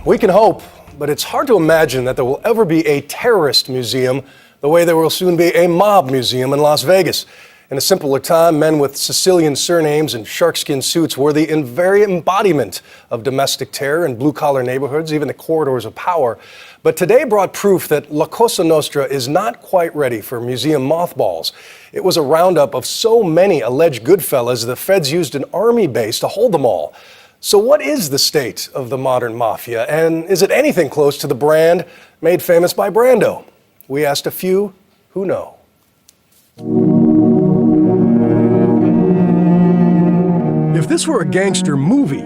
We can hope, but it's hard to imagine that there will ever be a terrorist museum the way there will soon be a mob museum in Las Vegas. In a simpler time, men with Sicilian surnames and sharkskin suits were the very embodiment of domestic terror in blue-collar neighborhoods, even the corridors of power. But today brought proof that La Cosa Nostra is not quite ready for museum mothballs. It was a roundup of so many alleged Goodfellas, the feds used an army base to hold them all. So what is the state of the modern mafia, and is it anything close to the brand made famous by Brando? We asked a few who know. If this were a gangster movie,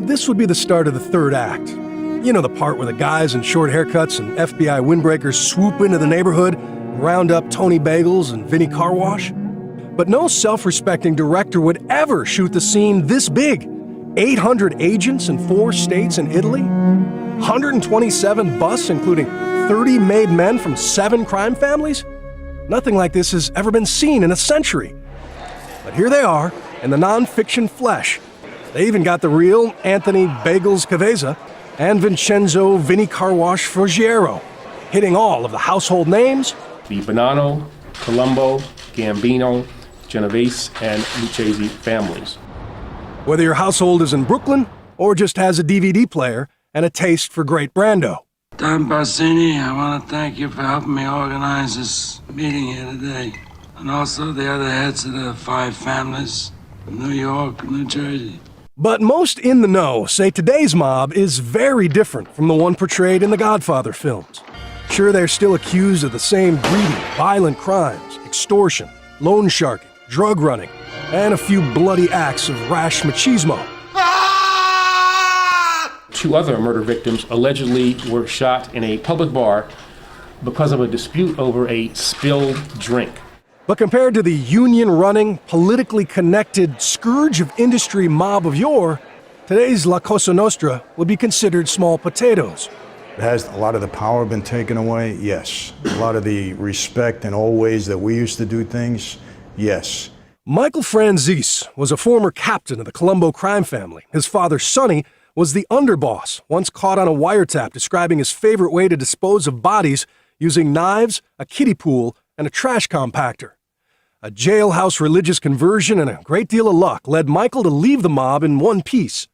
this would be the start of the third act. You know, the part where the guys in short haircuts and FBI windbreakers swoop into the neighborhood and round up Tony Bagels and Vinny Car Wash? But no self-respecting director would ever shoot the scene this big. 800 agents in 4 states and Italy, 127 busts, including 30 made men from 7 crime families. Nothing like this has ever been seen in a century. But here they are, in the non-fiction flesh. They even got the real Anthony Bagels Caveza and Vincenzo Vinny Car Wash Foggiero, hitting all of the household names. The Bonanno, Colombo, Gambino, Genovese, and Lucchese families. Whether your household is in Brooklyn or just has a DVD player and a taste for great Brando. Don Bassini, I want to thank you for helping me organize this meeting here today. And also the other heads of the 5 families, New York, New Jersey. But most in the know say today's mob is very different from the one portrayed in the Godfather films. Sure, they're still accused of the same greedy, violent crimes, extortion, loan sharking, drug running, and a few bloody acts of rash machismo. 2 other murder victims allegedly were shot in a public bar because of a dispute over a spilled drink. But compared to the union-running, politically connected scourge of industry mob of yore, today's La Cosa Nostra would be considered small potatoes. Has a lot of the power been taken away? Yes. A lot of the respect and old ways that we used to do things? Yes. Michael Franzese was a former captain of the Colombo crime family. His father, Sonny, was the underboss, once caught on a wiretap describing his favorite way to dispose of bodies using knives, a kiddie pool, and a trash compactor. A jailhouse religious conversion and a great deal of luck led Michael to leave the mob in one piece.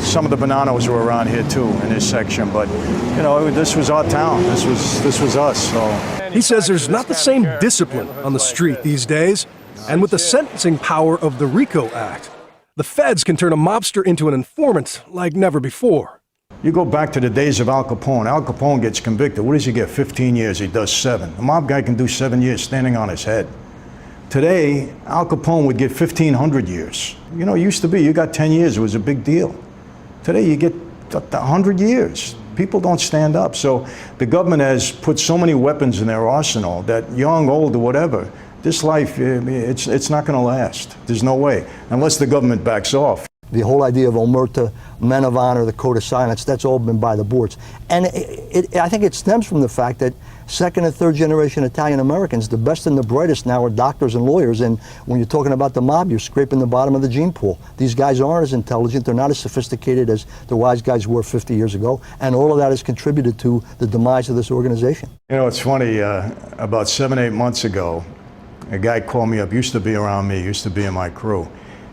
Some of the Bonannos were around here too in this section, but you know, this was our town. This was us. So he says there's not the same discipline on the street these days, and with the sentencing power of the RICO Act, the feds can turn a mobster into an informant like never before. You go back to the days of Al Capone. Al Capone gets convicted. What does he get? 15 years. He does 7. A mob guy can do 7 years standing on his head. Today, Al Capone would get 1,500 years. You know, it used to be you got 10 years. It was a big deal. Today, you get 100 years. People don't stand up. So the government has put so many weapons in their arsenal that young, old, or whatever, this life, it's not going to last. There's no way, unless the government backs off. The whole idea of omerta, men of honor, the code of silence, that's all been by the boards. And I think it stems from the fact that 2nd and 3rd generation Italian Americans, the best and the brightest now are doctors and lawyers, and when you're talking about the mob, you're scraping the bottom of the gene pool. These guys aren't as intelligent, they're not as sophisticated as the wise guys were 50 years ago, and all of that has contributed to the demise of this organization. You know, it's funny, about 7-8 months ago, a guy called me up, used to be around me, used to be in my crew,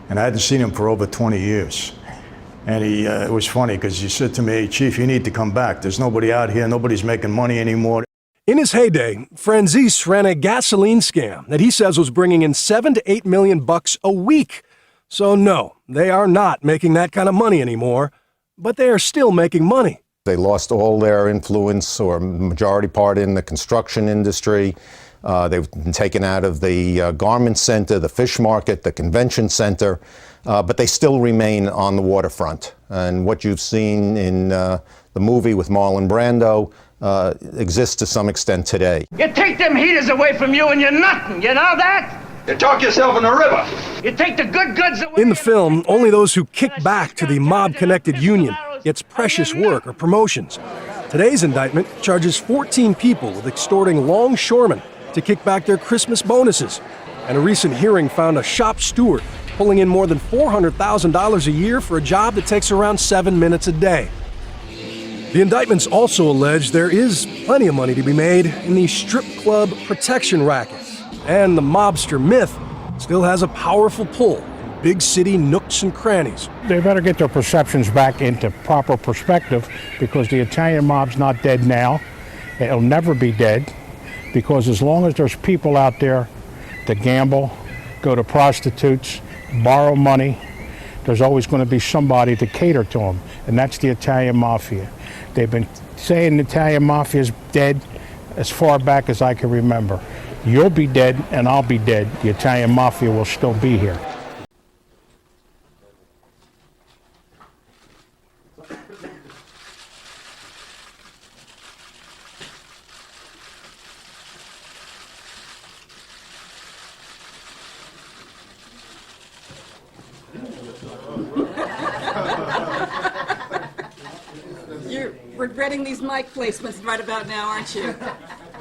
and I hadn't seen him for over 20 years. And it was funny because he said to me, "Hey, Chief, you need to come back. There's nobody out here, nobody's making money anymore." In his heyday, Franzese ran a gasoline scam that he says was bringing in $7 to $8 million a week. So no, they are not making that kind of money anymore, but they are still making money. They lost all their influence or majority part in the construction industry. They've been taken out of the garment center, the fish market, the convention center, but they still remain on the waterfront. And what you've seen in the movie with Marlon Brando exists to some extent today. You take them heaters away from you and you're nothing, you know that? You talk yourself in the river. You take the good goods away. In the film, only those who kick back to the mob-connected union gets precious work or promotions. Today's indictment charges 14 people with extorting longshoremen to kick back their Christmas bonuses. And a recent hearing found a shop steward pulling in more than $400,000 a year for a job that takes around 7 minutes a day. The indictments also allege there is plenty of money to be made in the strip club protection rackets, and the mobster myth still has a powerful pull in big city nooks and crannies. They better get their perceptions back into proper perspective, because the Italian mob's not dead now. It'll never be dead, because as long as there's people out there to gamble, go to prostitutes, borrow money, there's always going to be somebody to cater to them, and that's the Italian Mafia. They've been saying the Italian Mafia is dead as far back as I can remember. You'll be dead and I'll be dead. The Italian Mafia will still be here. You're regretting these mic placements right about now, aren't you?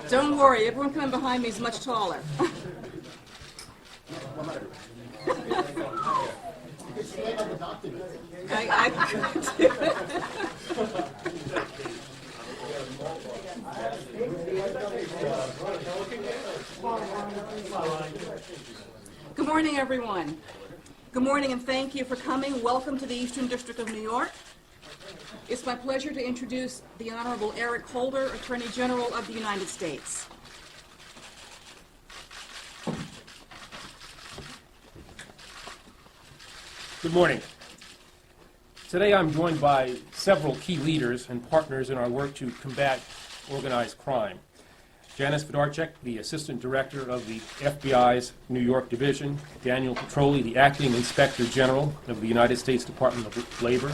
Don't worry, everyone coming behind me is much taller. Good morning, everyone. Good morning, and thank you for coming. Welcome to the Eastern District of New York. It's my pleasure to introduce the Honorable Eric Holder, Attorney General of the United States. Good morning. Today I'm joined by several key leaders and partners in our work to combat organized crime. Janice Fedorchak, the Assistant Director of the FBI's New York Division, Daniel Petroli, the Acting Inspector General of the United States Department of Labor,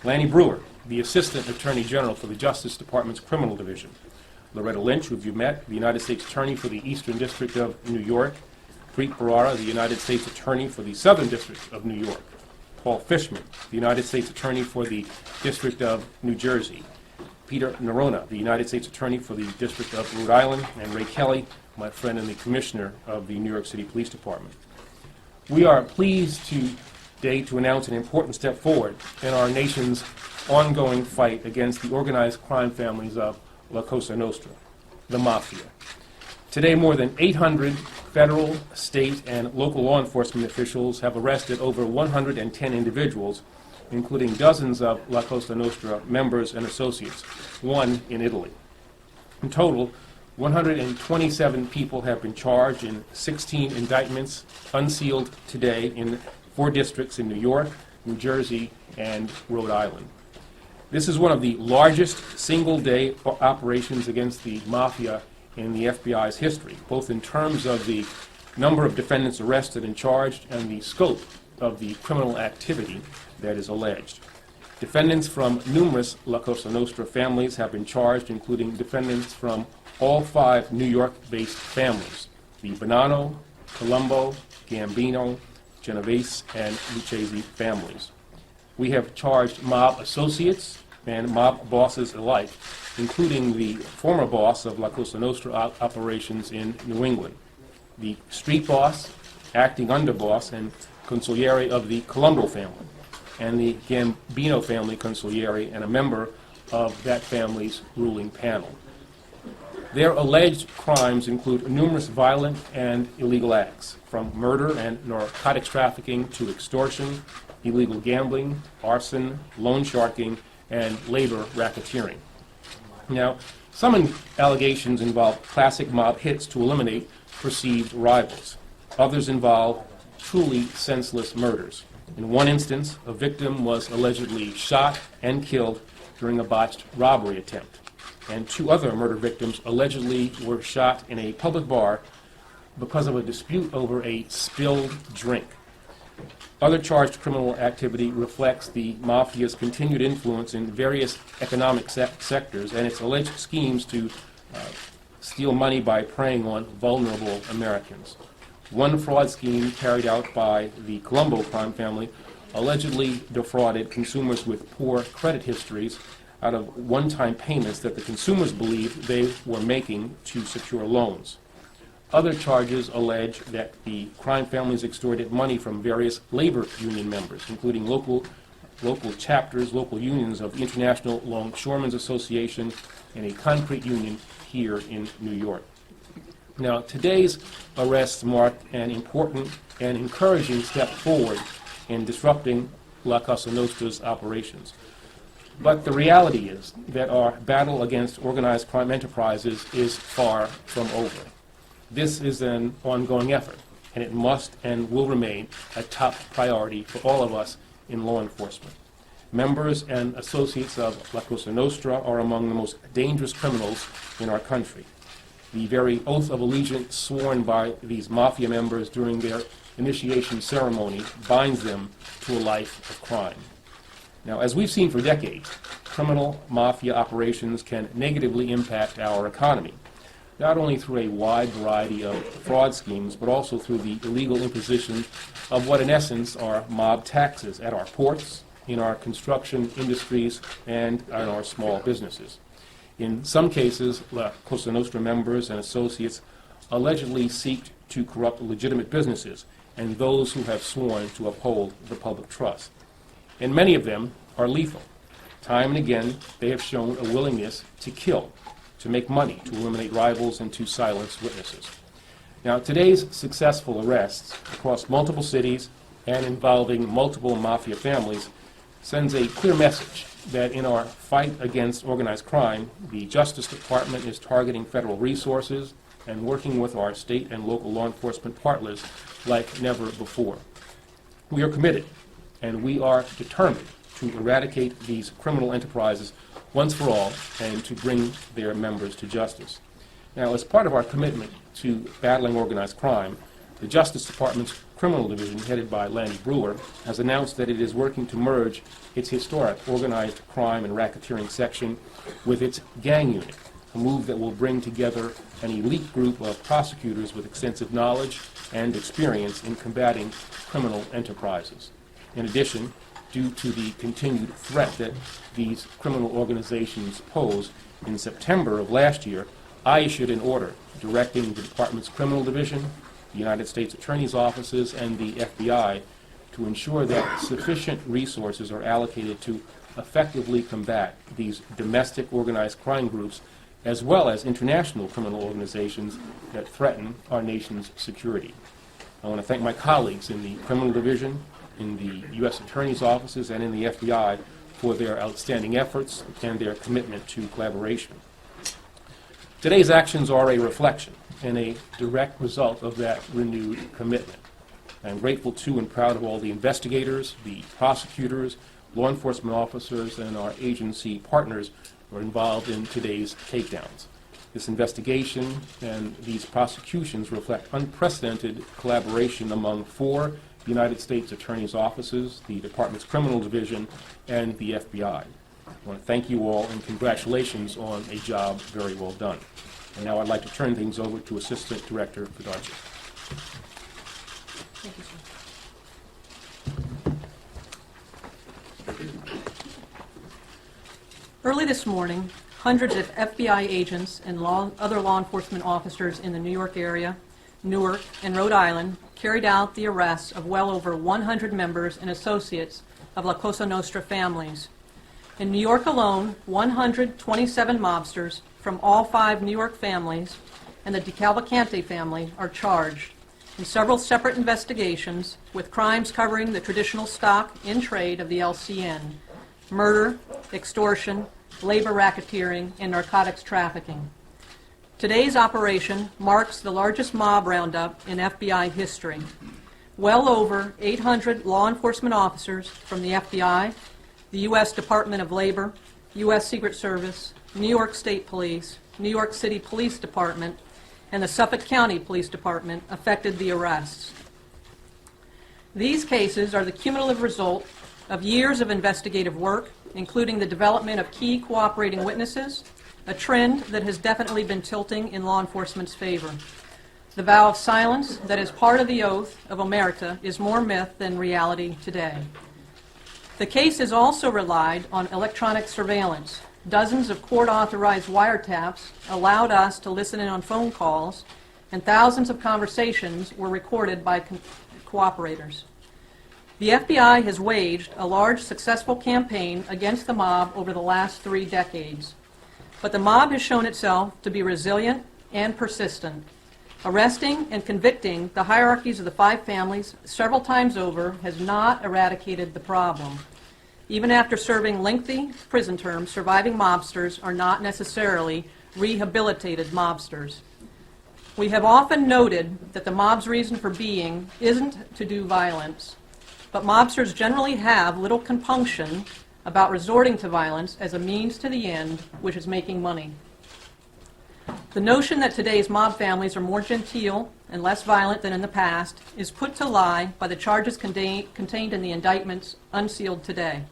Lanny Brewer, the Assistant Attorney General for the Justice Department's Criminal Division, Loretta Lynch, who you've met, the United States Attorney for the Eastern District of New York, Preet Bharara, the United States Attorney for the Southern District of New York, Paul Fishman, the United States Attorney for the District of New Jersey, Peter Nerona, the United States Attorney for the District of Rhode Island, and Ray Kelly, my friend and the Commissioner of the New York City Police Department. We are pleased today to announce an important step forward in our nation's ongoing fight against the organized crime families of La Cosa Nostra, the Mafia. Today, more than 800 federal, state, and local law enforcement officials have arrested over 110 individuals, including dozens of La Cosa Nostra members and associates, one in Italy. In total, 127 people have been charged in 16 indictments unsealed today in 4 districts in New York, New Jersey, and Rhode Island. This is one of the largest single-day operations against the Mafia in the FBI's history, both in terms of the number of defendants arrested and charged and the scope of the criminal activity that is alleged. Defendants from numerous La Cosa Nostra families have been charged, including defendants from all 5 New York-based families, the Bonanno, Colombo, Gambino, Genovese, and Lucchese families. We have charged mob associates and mob bosses alike, including the former boss of La Cosa Nostra operations in New England, the street boss, acting underboss, and consigliere of the Colombo family, and the Gambino family consigliere and a member of that family's ruling panel. Their alleged crimes include numerous violent and illegal acts, from murder and narcotics trafficking to extortion, illegal gambling, arson, loan sharking, and labor racketeering. Now, some allegations involve classic mob hits to eliminate perceived rivals. Others involve truly senseless murders. In one instance, a victim was allegedly shot and killed during a botched robbery attempt, and 2 other murder victims allegedly were shot in a public bar because of a dispute over a spilled drink. Other charged criminal activity reflects the Mafia's continued influence in various economic sectors and its alleged schemes to steal money by preying on vulnerable Americans. One fraud scheme carried out by the Colombo crime family allegedly defrauded consumers with poor credit histories out of one-time payments that the consumers believed they were making to secure loans. Other charges allege that the crime families extorted money from various labor union members, including local local chapters, local unions of the International Longshoremen's Association, and a concrete union here in New York. Now, today's arrests mark an important and encouraging step forward in disrupting La Cosa Nostra's operations. But the reality is that our battle against organized crime enterprises is far from over. This is an ongoing effort, and it must and will remain a top priority for all of us in law enforcement. Members and associates of La Cosa Nostra are among the most dangerous criminals in our country. The very oath of allegiance sworn by these mafia members during their initiation ceremony binds them to a life of crime. Now, as we've seen for decades, criminal mafia operations can negatively impact our economy, not only through a wide variety of fraud schemes, but also through the illegal imposition of what in essence are mob taxes at our ports, in our construction industries, and in our small businesses. In some cases, La Cosa Nostra members and associates allegedly seek to corrupt legitimate businesses and those who have sworn to uphold the public trust. And many of them are lethal. Time and again, they have shown a willingness to kill, to make money, to eliminate rivals, and to silence witnesses. Now, today's successful arrests across multiple cities and involving multiple mafia families sends a clear message that in our fight against organized crime, the Justice Department is targeting federal resources and working with our state and local law enforcement partners like never before. We are committed, and we are determined to eradicate these criminal enterprises once for all and to bring their members to justice. Now, as part of our commitment to battling organized crime, the Justice Department's Criminal Division, headed by Lanny Brewer, has announced that it is working to merge its historic organized crime and racketeering section with its gang unit, a move that will bring together an elite group of prosecutors with extensive knowledge and experience in combating criminal enterprises. In addition, due to the continued threat that these criminal organizations pose, in September of last year, I issued an order directing the Department's Criminal Division, the United States Attorney's offices, and the FBI to ensure that sufficient resources are allocated to effectively combat these domestic organized crime groups as well as international criminal organizations that threaten our nation's security. I want to thank my colleagues in the Criminal Division, in the U.S. Attorney's offices, and in the FBI for their outstanding efforts and their commitment to collaboration. Today's actions are a reflection and a direct result of that renewed commitment. I'm grateful to and proud of all the investigators, the prosecutors, law enforcement officers, and our agency partners who are involved in today's takedowns. This investigation and these prosecutions reflect unprecedented collaboration among 4 United States Attorney's offices, the Department's Criminal Division, and the FBI. I want to thank you all and congratulations on a job very well done. And now I'd like to turn things over to Assistant Director Fedarchik. Thank you, sir. Early this morning, hundreds of FBI agents and other law enforcement officers in the New York area, Newark, and Rhode Island carried out the arrests of well over 100 members and associates of La Cosa Nostra families. In New York alone, 127 mobsters from all 5 New York families and the DeCavalcante family are charged in several separate investigations with crimes covering the traditional stock in trade of the LCN: murder, extortion, labor racketeering, and narcotics trafficking. Today's operation marks the largest mob roundup in FBI history. Well over 800 law enforcement officers from the FBI, the U.S. Department of Labor, U.S. Secret Service, New York State Police, New York City Police Department, and the Suffolk County Police Department affected the arrests. These cases are the cumulative result of years of investigative work, including the development of key cooperating witnesses, a trend that has definitely been tilting in law enforcement's favor. The vow of silence that is part of the oath of omerta is more myth than reality today. The case has also relied on electronic surveillance. Dozens of court-authorized wiretaps allowed us to listen in on phone calls, and thousands of conversations were recorded by cooperators. The FBI has waged a large, successful campaign against the mob over the last 3 decades. But the mob has shown itself to be resilient and persistent. Arresting and convicting the hierarchies of the 5 families several times over has not eradicated the problem. Even after serving lengthy prison terms, surviving mobsters are not necessarily rehabilitated mobsters. We have often noted that the mob's reason for being isn't to do violence, but mobsters generally have little compunction about resorting to violence as a means to the end, which is making money. The notion that today's mob families are more genteel and less violent than in the past is put to lie by the charges contained in the indictments unsealed today.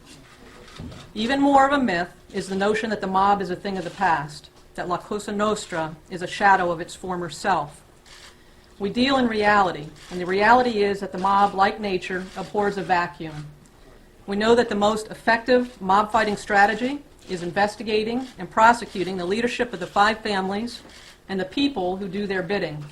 Even more of a myth is the notion that the mob is a thing of the past, that La Cosa Nostra is a shadow of its former self. We deal in reality, and the reality is that the mob, like nature, abhors a vacuum. We know that the most effective mob fighting strategy is investigating and prosecuting the leadership of the 5 families and the people who do their bidding.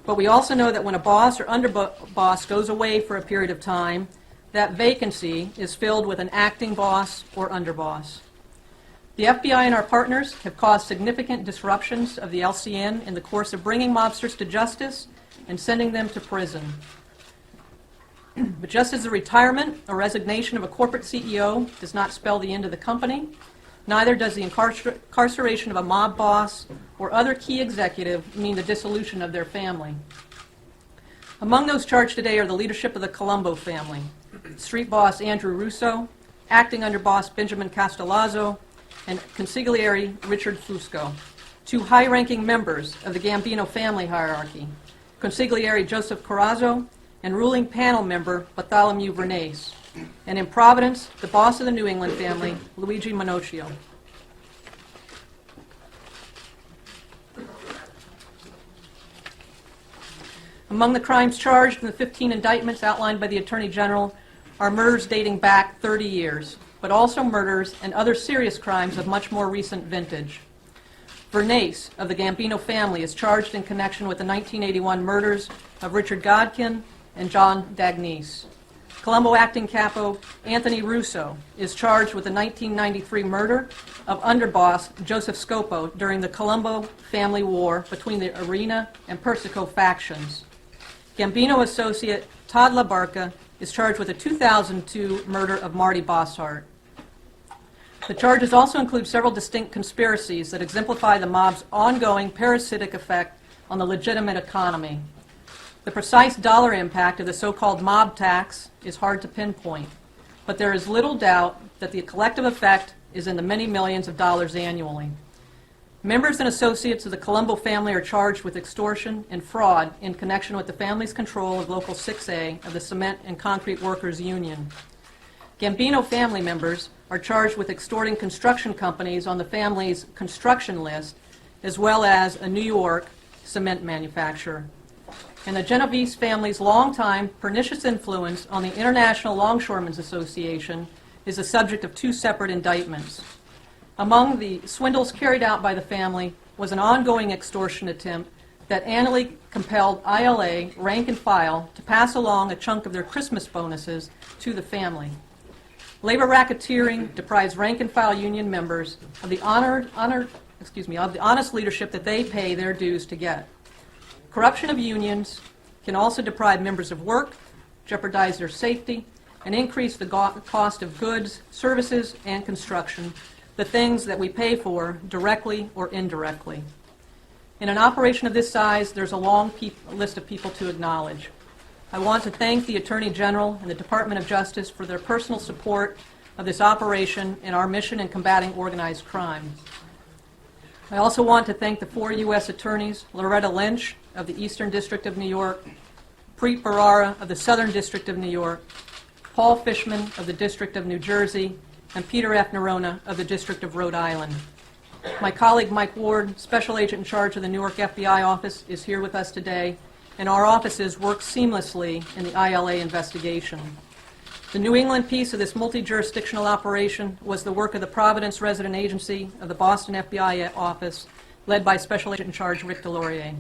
But we also know that when a boss or underboss goes away for a period of time, that vacancy is filled with an acting boss or underboss. The FBI and our partners have caused significant disruptions of the LCN in the course of bringing mobsters to justice and sending them to prison. But just as the retirement or resignation of a corporate CEO does not spell the end of the company, neither does the incarceration of a mob boss or other key executive mean the dissolution of their family. Among those charged today are the leadership of the Colombo family, street boss Andrew Russo, acting underboss Benjamin Castellazzo, and consigliere Richard Fusco, 2 high-ranking members of the Gambino family hierarchy, consigliere Joseph Corazzo and ruling panel member Bartholomew Vernace, and in Providence, the boss of the New England family, Luigi Minocchio. Among the crimes charged in the 15 indictments outlined by the Attorney General are murders dating back 30 years, but also murders and other serious crimes of much more recent vintage. Vernace of the Gambino family is charged in connection with the 1981 murders of Richard Godkin and John Dagnese. Colombo acting capo Anthony Russo is charged with the 1993 murder of underboss Joseph Scopo during the Colombo family war between the Arena and Persico factions. Gambino associate Todd LaBarca is charged with the 2002 murder of Marty Bosshart. The charges also include several distinct conspiracies that exemplify the mob's ongoing parasitic effect on the legitimate economy. The precise dollar impact of the so-called mob tax is hard to pinpoint, but there is little doubt that the collective effect is in the many millions of dollars annually. Members and associates of the Colombo family are charged with extortion and fraud in connection with the family's control of Local 6A of the Cement and Concrete Workers Union. Gambino family members are charged with extorting construction companies on the family's construction list, as well as a New York cement manufacturer. And the Genovese family's longtime pernicious influence on the International Longshoremen's Association is the subject of 2 separate indictments. Among the swindles carried out by the family was an ongoing extortion attempt that annually compelled ILA rank and file to pass along a chunk of their Christmas bonuses to the family. Labor racketeering deprives rank and file union members of the of the honest leadership that they pay their dues to get. Corruption of unions can also deprive members of work, jeopardize their safety, and increase the cost of goods, services, and construction, the things that we pay for directly or indirectly. In an operation of this size, there's a long list of people to acknowledge. I want to thank the Attorney General and the Department of Justice for their personal support of this operation and our mission in combating organized crime. I also want to thank the 4 U.S. attorneys, Loretta Lynch of the Eastern District of New York, Preet Bharara of the Southern District of New York, Paul Fishman of the District of New Jersey, and Peter F. Nerona of the District of Rhode Island. My colleague Mike Ward, Special Agent in charge of the Newark FBI office, is here with us today, and our offices work seamlessly in the ILA investigation. The New England piece of this multi-jurisdictional operation was the work of the Providence Resident Agency of the Boston FBI office, led by Special Agent in charge Rick Delorier.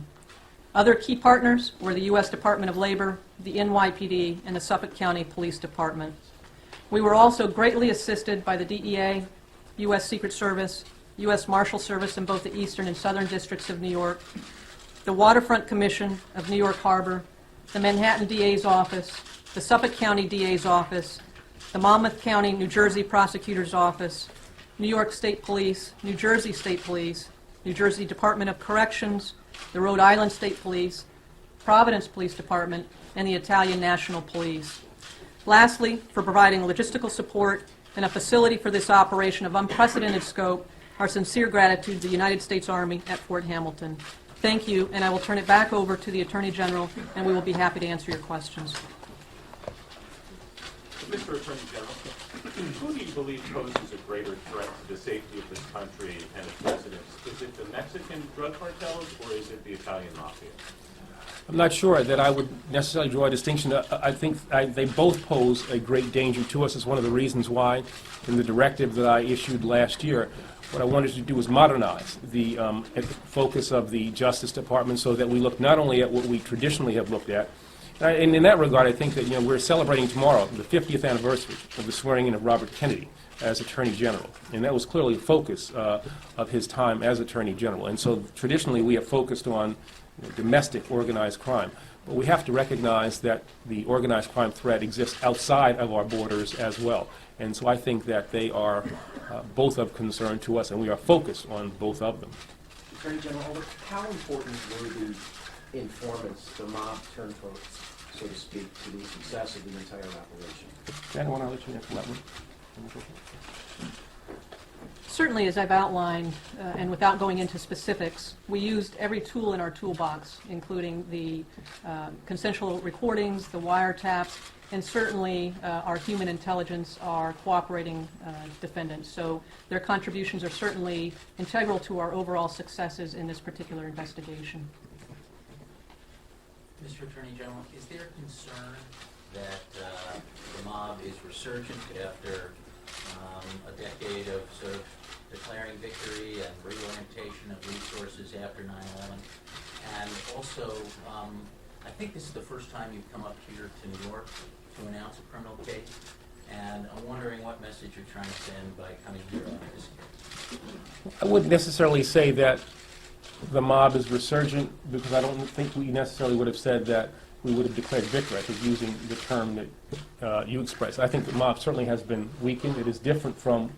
Other key partners were the U.S. Department of Labor, the NYPD, and the Suffolk County Police Department. We were also greatly assisted by the DEA, U.S. Secret Service, U.S. Marshal Service in both the Eastern and Southern Districts of New York, the Waterfront Commission of New York Harbor, the Manhattan DA's Office, the Suffolk County DA's Office, the Monmouth County, New Jersey Prosecutor's Office, New York State Police, New Jersey State Police, New Jersey Department of Corrections, the Rhode Island State Police, Providence Police Department, and the Italian National Police. Lastly, for providing logistical support and a facility for this operation of unprecedented scope, our sincere gratitude to the United States Army at Fort Hamilton. Thank you, and I will turn it back over to the Attorney General, and we will be happy to answer your questions. Mr. Attorney General, who do you believe poses a greater threat to the safety of this country and its residents? Is it the Mexican drug cartels or is it the Italian Mafia? I'm not sure that I would necessarily draw a distinction. I think they both pose a great danger to us. It's one of the reasons why, in the directive that I issued last year, what I wanted to do was modernize the focus of the Justice Department so that we look not only at what we traditionally have looked at, and in that regard, I think that we're celebrating tomorrow the 50th anniversary of the swearing-in of Robert Kennedy as Attorney General, and that was clearly a focus of his time as Attorney General. And so traditionally we have focused on domestic organized crime, but we have to recognize that the organized crime threat exists outside of our borders as well. And so I think that they are both of concern to us, and we are focused on both of them. Attorney General Holder, how important were the informants, the mob turncoats, so to speak, to the success of the entire operation? Dan, I want to let you answer that one. Certainly, as I've outlined, and without going into specifics, we used every tool in our toolbox, including the consensual recordings, the wiretaps, and certainly our human intelligence, our cooperating defendants. So their contributions are certainly integral to our overall successes in this particular investigation. Mr. Attorney General, is there concern that the mob is resurgent after a decade of sort of declaring victory and reorientation of resources after 9/11? And also, I think this is the first time you've come up here to New York to announce a criminal case, and I'm wondering what message you're trying to send by coming here on this case. I wouldn't necessarily say that the mob is resurgent, because I don't think we necessarily would have said that we would have declared victory. I think using the term that you expressed. I think the mob certainly has been weakened. It is different from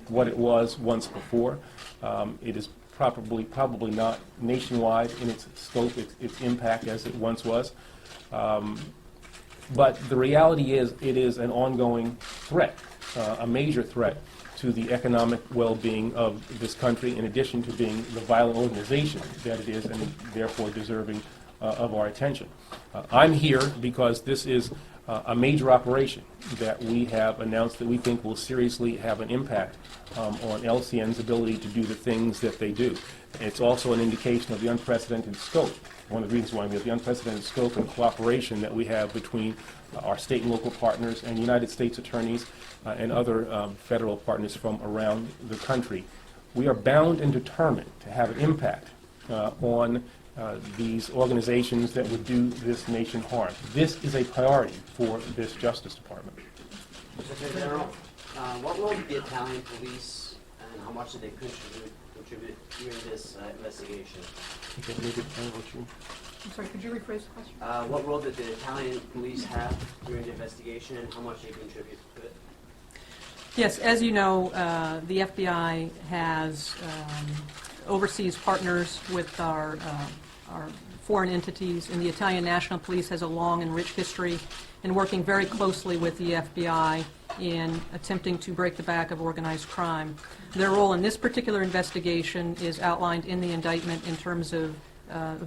what it was once before. It is probably not nationwide in its scope, its impact as it once was. But the reality is it is an ongoing threat, a major threat to the economic well-being of this country, in addition to being the violent organization that it is, and therefore deserving of our attention. I'm here because this is a major operation that we have announced that we think will seriously have an impact on LCN's ability to do the things that they do. It's also an indication of the unprecedented scope. One of the reasons why we have the unprecedented scope and cooperation that we have between our state and local partners and United States attorneys and other federal partners from around the country. We are bound and determined to have an impact on these organizations that would do this nation harm. This is a priority for this Justice Department. Mr. Attorney General, what role did the Italian police and how much did they contribute during this investigation? I'm sorry, could you rephrase the question? What role did the Italian police have during the investigation and how much they contribute to it? Yes, as you know, the FBI has overseas partners with our foreign entities, and the Italian National Police has a long and rich history in working very closely with the FBI in attempting to break the back of organized crime. Their role in this particular investigation is outlined in the indictment in terms of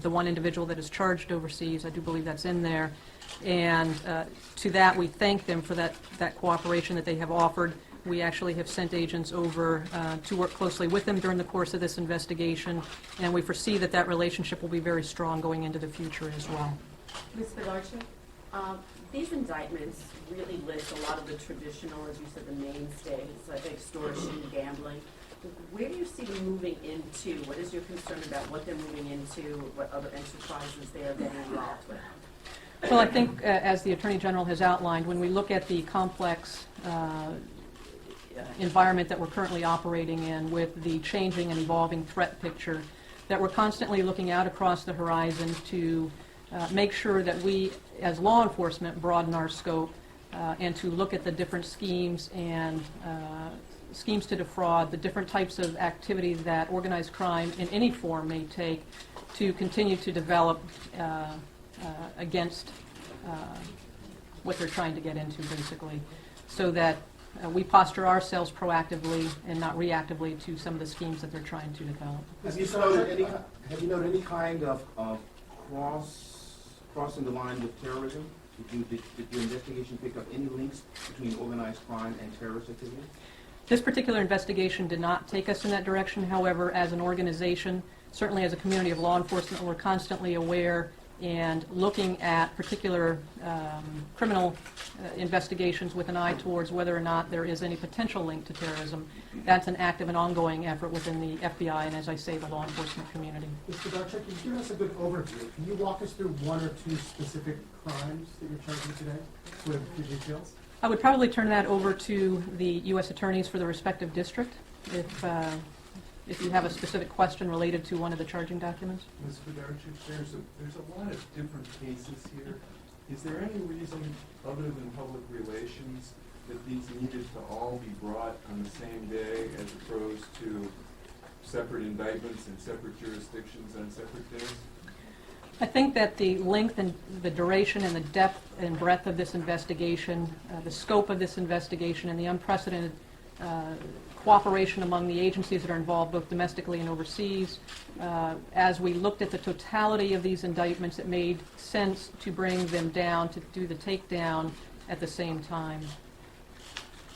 the one individual that is charged overseas. I do believe that's in there. And to that, we thank them for that cooperation that they have offered. We actually have sent agents over to work closely with them during the course of this investigation, and we foresee that relationship will be very strong going into the future as well. Ms. Fidarczyk, these indictments really list a lot of the traditional, as you said, the mainstays, like extortion, gambling. Where do you see them moving into? What is your concern about what they're moving into, what other enterprises they are getting involved with? Well, I think, as the Attorney General has outlined, when we look at the complex environment that we're currently operating in with the changing and evolving threat picture, that we're constantly looking out across the horizon to make sure that we, as law enforcement, broaden our scope and to look at the different schemes and schemes to defraud, the different types of activity that organized crime in any form may take to continue to develop against what they're trying to get into, basically, so that we posture ourselves proactively and not reactively to some of the schemes that they're trying to develop. Have you noted any kind of crossing the line with terrorism? Did your investigation pick up any links between organized crime and terrorist activity? This particular investigation did not take us in that direction. However, as an organization, certainly as a community of law enforcement, we're constantly aware and looking at particular criminal investigations with an eye towards whether or not there is any potential link to terrorism. That's an active and ongoing effort within the FBI and, as I say, the law enforcement community. Mr. Darchuk, can you give us a good overview? Can you walk us through one or two specific crimes that you're charging today? What are the details? I would probably turn that over to the U.S. attorneys for the respective district if you have a specific question related to one of the charging documents. Ms. Fedarchuk, there's a lot of different cases here. Is there any reason, other than public relations, that these needed to all be brought on the same day as opposed to separate indictments in separate jurisdictions on separate days? I think that the length and the duration and the depth and breadth of this investigation, the scope of this investigation, and the unprecedented cooperation among the agencies that are involved, both domestically and overseas, as we looked at the totality of these indictments, it made sense to bring them down, to do the takedown at the same time.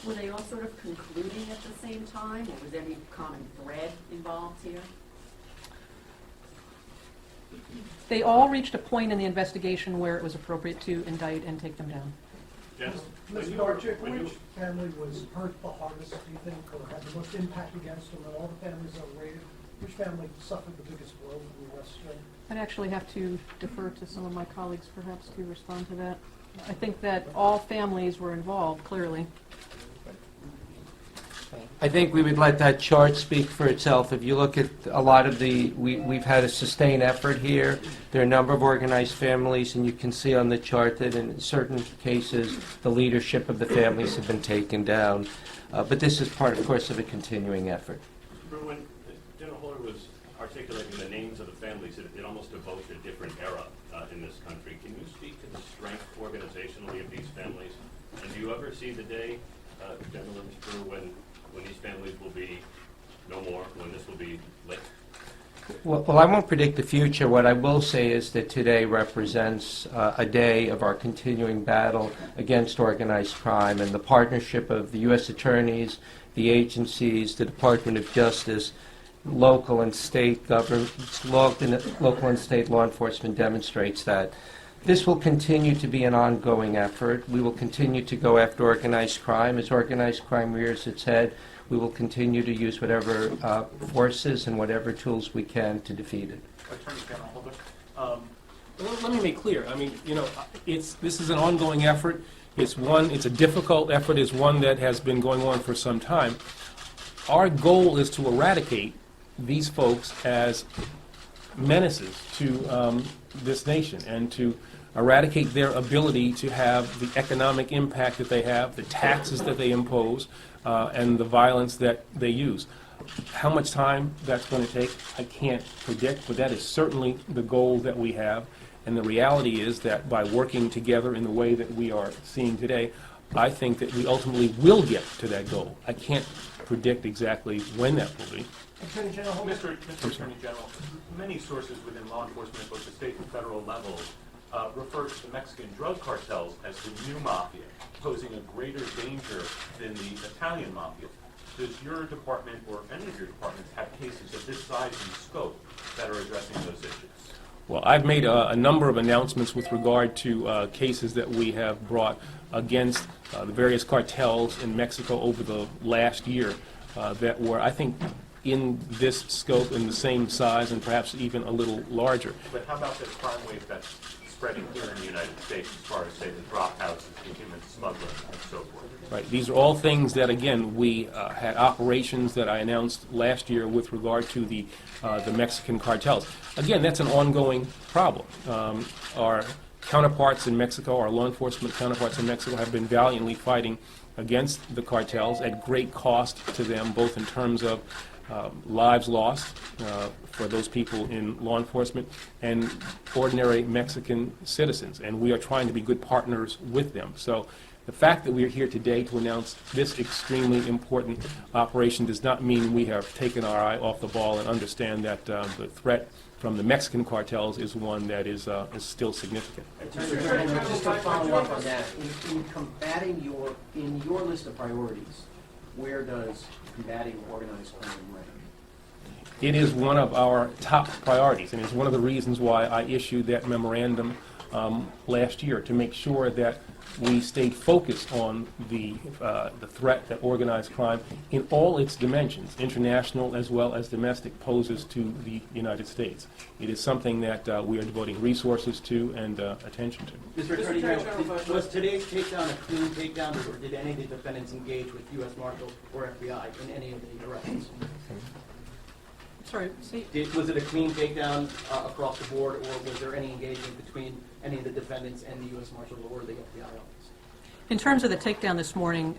Were they all sort of concluding at the same time, or was there any common thread involved here? They all reached a point in the investigation where it was appropriate to indict and take them down. Yes. Mr. Darchuk, which family was hurt the hardest, do you think, or had the most impact against them? And all the families that were raided, which family suffered the biggest blow from the arrest string? I'd actually have to defer to some of my colleagues, perhaps, to respond to that. I think that all families were involved, clearly. I think we would let that chart speak for itself. If you look at a lot of we've had a sustained effort here. There are a number of organized families, and you can see on the chart that in certain cases, the leadership of the families have been taken down. But this is part, of course, of a continuing effort. When General Holder was articulating the names of the families, it almost evoked a different era in this country. Can you speak to the strength organizationally of these families? And do you ever see the day, General Brewer, when these families will be no more, when this will be lit? Well, I won't predict the future. What I will say is that today represents a day of our continuing battle against organized crime, and the partnership of the U.S. attorneys, the agencies, the Department of Justice, local and state governments, local and state law enforcement demonstrates that. This will continue to be an ongoing effort. We will continue to go after organized crime. As organized crime rears its head, we will continue to use whatever forces and whatever tools we can to defeat it. Attorney General Holder. Let me make clear. I mean, this is an ongoing effort. It's a difficult effort. It's one that has been going on for some time. Our goal is to eradicate these folks as menaces to this nation and to eradicate their ability to have the economic impact that they have, the taxes that they impose, and the violence that they use. How much time that's going to take, I can't predict, but that is certainly the goal that we have. And the reality is that by working together in the way that we are seeing today, I think that we ultimately will get to that goal. I can't predict exactly when that will be. Attorney General Holder. Mr. Attorney General, many sources within law enforcement at both the state and federal levels refer to the Mexican drug cartels as the new mafia, posing a greater danger than the Italian mafia. Does your department or any of your departments have cases of this size and scope that are addressing those issues? Well, I've made a number of announcements with regard to cases that we have brought against the various cartels in Mexico over the last year. that were, I think, in this scope, in the same size, and perhaps even a little larger. But how about the crime wave that's spreading here in the United States as far as, say, the drop houses, the human smuggling, and so forth? Right. These are all things that, again, we had operations that I announced last year with regard to the Mexican cartels. Again, that's an ongoing problem. Our counterparts in Mexico, our law enforcement counterparts in Mexico, have been valiantly fighting against the cartels at great cost to them, both in terms of lives lost for those people in law enforcement and ordinary Mexican citizens. And we are trying to be good partners with them. So the fact that we are here today to announce this extremely important operation does not mean we have taken our eye off the ball and understand that the threat from the Mexican cartels is one that is still significant. Just to follow up on that, in combating in your list of priorities, where does combating organized crime rank? It is one of our top priorities, and it's one of the reasons why I issued that memorandum last year, to make sure that we stayed focused on the threat that organized crime in all its dimensions, international as well as domestic, poses to the United States. It is something that we are devoting resources to and attention to. Mr. Attorney General, was today's takedown a clean takedown, or did any of the defendants engage with U.S. Marshals or FBI in any of the arrests? Sorry, see? Was it a clean takedown across the board, or was there any engagement between any of the defendants and the U.S. Marshals or the FBI office? In terms of the takedown this morning,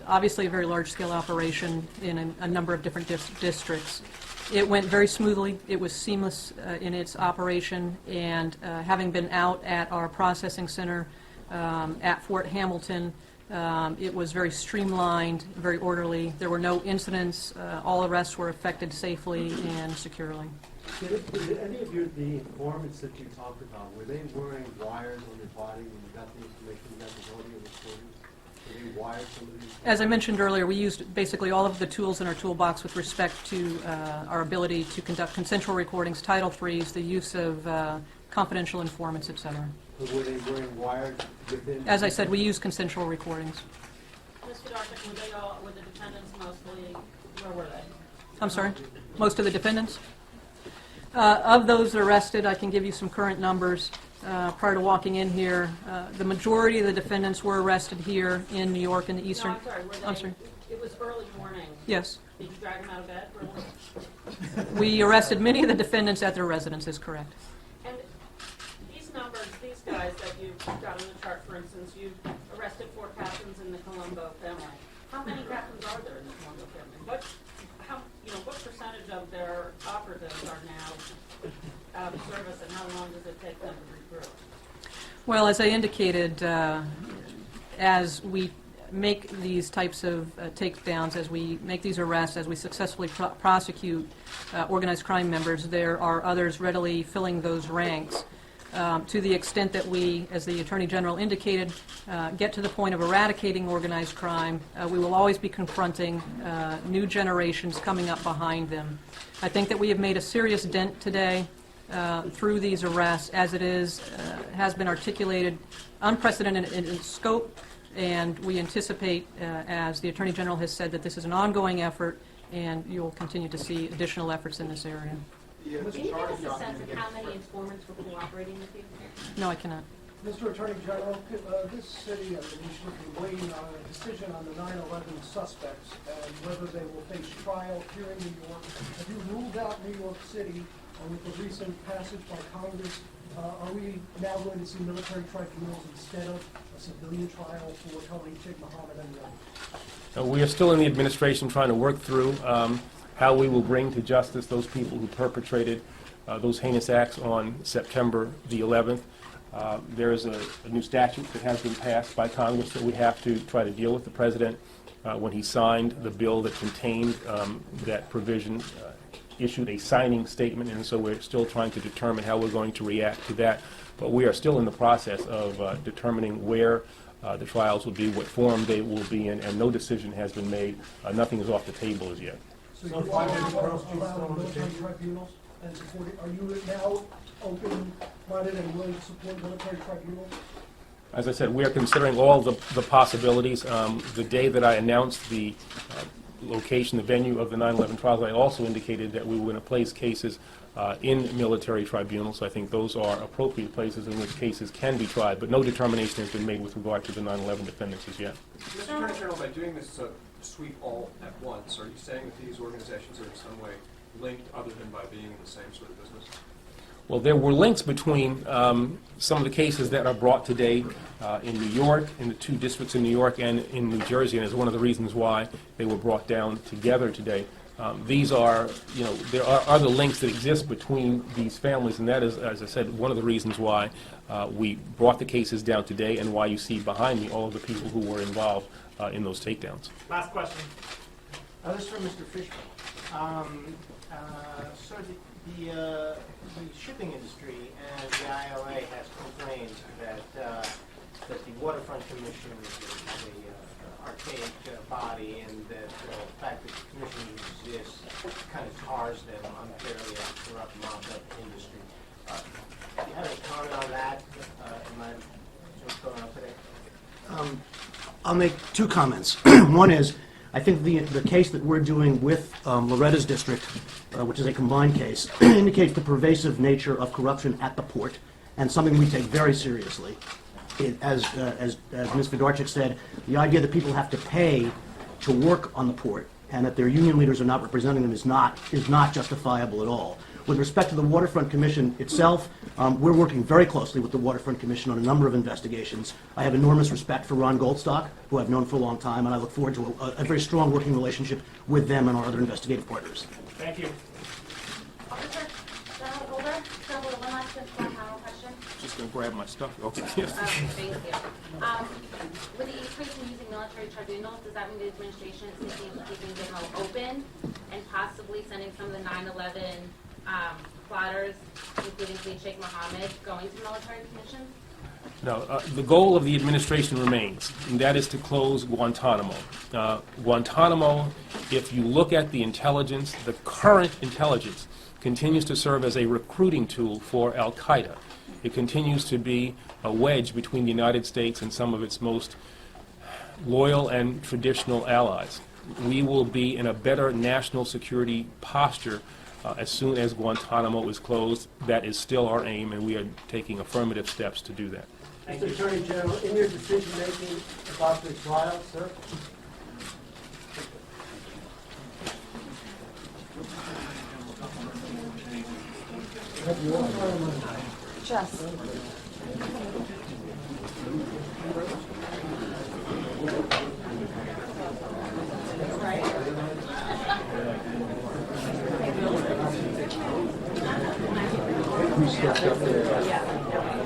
obviously a very large-scale operation in a number of different districts. It went very smoothly. It was seamless in its operation, and having been out at our processing center at Fort Hamilton, it was very streamlined, very orderly. There were no incidents. All arrests were effected safely and securely. Did any of the informants that you talked about, were they wearing wires on their body when you got the information, you got the audio recordings? Were they wired some of these? As I mentioned earlier, we used basically all of the tools in our toolbox with respect to our ability to conduct consensual recordings, Title IIIs, the use of confidential informants, etc. But were they wearing wires within? As I said, we use consensual recordings. Mr. Dartek, were the defendants mostly, where were they? I'm sorry? Most of the defendants? Of those arrested, I can give you some current numbers. Prior to walking in here, the majority of the defendants were arrested here in New York in the eastern... No, I'm sorry. It was early morning. Yes. Did you drag them out of bed for a little? We arrested many of the defendants at their residences, correct. And these numbers, these guys that you've got on the chart, for instance, you've arrested 4 captains in the Colombo family. How many captains are there in the Colombo family? What percentage of their operatives are now out of service, and how long does it take them to recruit? Well, as I indicated, as we make these types of takedowns, as we make these arrests, as we successfully prosecute organized crime members, there are others readily filling those ranks. To the extent that we, as the Attorney General indicated, get to the point of eradicating organized crime, we will always be confronting new generations coming up behind them. I think that we have made a serious dent today through these arrests, as it has been articulated, unprecedented in scope, and we anticipate, as the Attorney General has said, that this is an ongoing effort, and you will continue to see additional efforts in this area. Can you give us a sense of how many informants were cooperating with you? No, I cannot. Mr. Attorney General, this city and the nation have been waiting on a decision on the 9/11 suspects and whether they will face trial here in New York. Have you ruled out New York City with the recent passage by Congress? Are we now going to see military tribunals instead of a civilian trial for Tony Sheikh Mohammed and the others? We are still in the administration trying to work through how we will bring to justice those people who perpetrated those heinous acts on September the 11th. There is a new statute that has been passed by Congress that we have to try to deal with. The President, when he signed the bill that contained that provision, issued a signing statement, and so we're still trying to determine how we're going to react to that. But we are still in the process of determining where the trials will be, what form they will be in, and no decision has been made. Nothing is off the table as yet. So you are allowing military tribunals and supporting, are you now open-minded and willing to support military tribunals? As I said, we are considering all the possibilities. The day that I announced the location, the venue of the 9/11 trials. I also indicated that we were going to place cases in military tribunals. I think those are appropriate places in which cases can be tried, but no determination has been made with regard to the 9/11 defendants as yet. Mr. Attorney General, by doing this sweep all at once, are you saying that these organizations are in some way linked other than by being in the same sort of business? Well, there were links between some of the cases that are brought today in New York, in the two districts in New York and in New Jersey, and is one of the reasons why they were brought down together today. These are, there are other links that exist between these families, and that is, as I said, one of the reasons why we brought the cases down today and why you see behind me all of the people who were involved in those takedowns. Last question. This is from Mr. Fishman. Sir, the shipping industry and the ILA has complained that the Waterfront Commission is an archaic body, and that the fact that the commission exists kind of tars them unfairly out throughout the mobbed-up industry. Do you have any comment on that? Am I what's going on today? I'll make two comments. One is, I think the case that we're doing with Loretta's district, which is a combined case, indicates the pervasive nature of corruption at the port, and something we take very seriously. As Ms. Fedorchik said, the idea that people have to pay to work on the port and that their union leaders are not representing them is not justifiable at all. With respect to the Waterfront Commission itself, we're working very closely with the Waterfront Commission on a number of investigations. I have enormous respect for Ron Goldstock, who I've known for a long time, and I look forward to a very strong working relationship with them and our other investigative partners. Thank you. Officer, Holder, one last final question. Just going to grab my stuff. Okay. Thank you. With the increase in using military tribunals, does that mean the administration is thinking of keeping them open and possibly sending some of the 9/11 plotters, including Sheikh Mohammed, going to military commissions? No, the goal of the administration remains, and that is to close Guantanamo. Guantanamo, if you look at the intelligence, the current intelligence continues to serve as a recruiting tool for al-Qaeda. It continues to be a wedge between the United States and some of its most loyal and traditional allies. We will be in a better national security posture as soon as Guantanamo is closed. That is still our aim, and we are taking affirmative steps to do that. Mr. Attorney General, in your decision-making about the trial, sir? Jess. Who stepped up there?